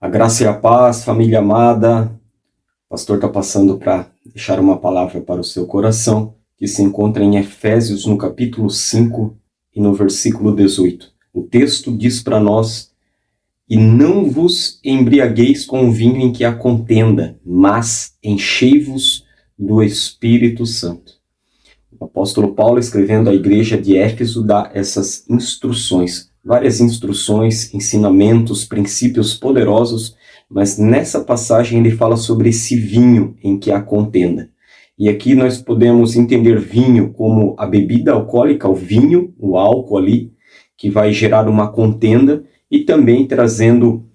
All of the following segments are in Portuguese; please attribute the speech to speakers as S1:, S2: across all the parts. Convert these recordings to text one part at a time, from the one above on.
S1: A graça e a paz, família amada. O pastor está passando para deixar uma palavra para o seu coração, que se encontra em Efésios, no capítulo 5 e no versículo 18. O texto diz para nós: "E não vos embriagueis com o vinho em que há contenda, mas enchei-vos do Espírito Santo." O apóstolo Paulo, escrevendo à igreja de Éfeso, dá essas instruções, várias instruções, ensinamentos, princípios poderosos, mas nessa passagem ele fala sobre esse vinho em que há contenda. E aqui nós podemos entender vinho como a bebida alcoólica, o vinho, o álcool ali, que vai gerar uma contenda, e também trazendo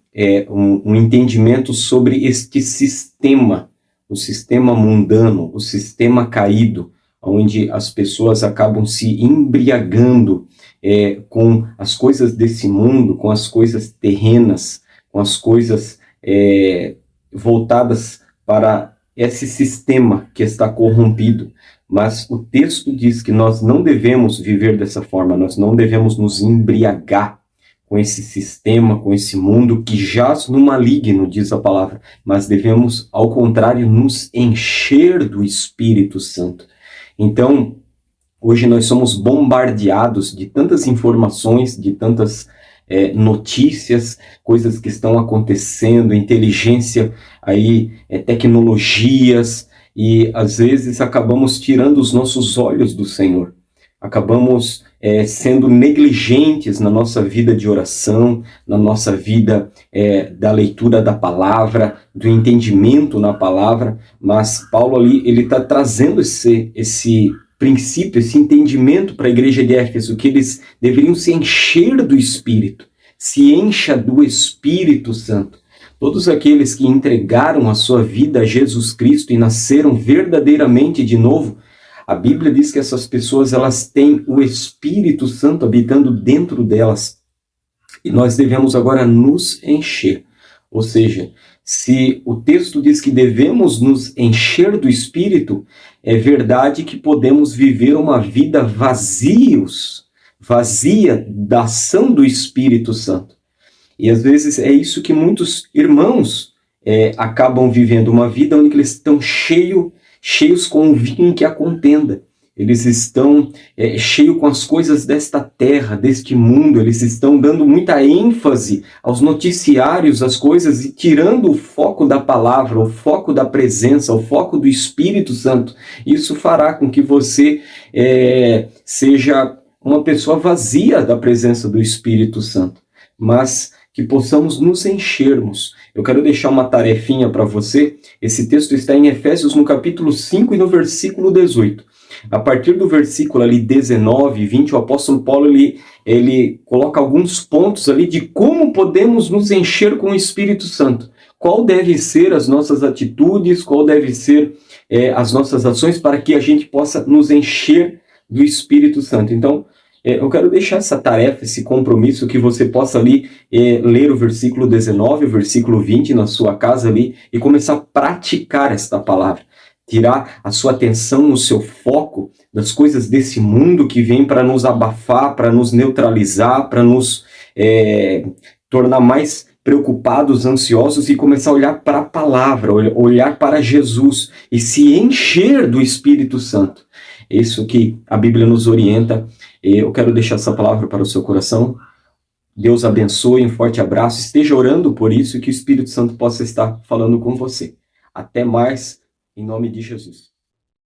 S1: um entendimento sobre este sistema, o sistema mundano, o sistema caído, onde as pessoas acabam se embriagando com as coisas desse mundo, com as coisas terrenas, com as coisas voltadas para esse sistema que está corrompido. Mas o texto diz que nós não devemos viver dessa forma, nós não devemos nos embriagar com esse sistema, com esse mundo que jaz no maligno, diz a palavra, mas devemos, ao contrário, nos encher do Espírito Santo. Então, hoje nós somos bombardeados de tantas informações, de tantas notícias, coisas que estão acontecendo, inteligência, aí, tecnologias, e às vezes acabamos tirando os nossos olhos do Senhor. Acabamos sendo negligentes na nossa vida de oração, na nossa vida da leitura da palavra, do entendimento na palavra, mas Paulo ali, ele está trazendo esse princípio, esse entendimento para a igreja de Éfeso, que eles deveriam se encher do Espírito, se encha do Espírito Santo. Todos aqueles que entregaram a sua vida a Jesus Cristo e nasceram verdadeiramente de novo, a Bíblia diz que essas pessoas, elas têm o Espírito Santo habitando dentro delas. E nós devemos agora nos encher. Ou seja, se o texto diz que devemos nos encher do Espírito, é verdade que podemos viver uma vida vazia da ação do Espírito Santo. E às vezes é isso que muitos irmãos acabam vivendo, uma vida onde eles estão cheios com o vinho que a contenda. Eles estão cheios com as coisas desta terra, deste mundo. Eles estão dando muita ênfase aos noticiários, às coisas, e tirando o foco da palavra, o foco da presença, o foco do Espírito Santo. Isso fará com que você seja uma pessoa vazia da presença do Espírito Santo. Mas que possamos nos enchermos. Eu quero deixar uma tarefinha para você. Esse texto está em Efésios, no capítulo 5 e no versículo 18. A partir do versículo ali 19 e 20, o apóstolo Paulo ele coloca alguns pontos ali de como podemos nos encher com o Espírito Santo. Qual deve ser as nossas atitudes, qual deve ser as nossas ações para que a gente possa nos encher do Espírito Santo. Então, eu quero deixar essa tarefa, esse compromisso, que você possa ali ler o versículo 19, o versículo 20 na sua casa ali e começar a praticar esta palavra. Tirar a sua atenção, o seu foco das coisas desse mundo que vem para nos abafar, para nos neutralizar, para nos tornar mais preocupados, ansiosos, e começar a olhar para a palavra, olhar para Jesus e se encher do Espírito Santo. É isso que a Bíblia nos orienta. Eu quero deixar essa palavra para o seu coração. Deus abençoe, um forte abraço. Esteja orando por isso e que o Espírito Santo possa estar falando com você. Até mais, em nome de Jesus.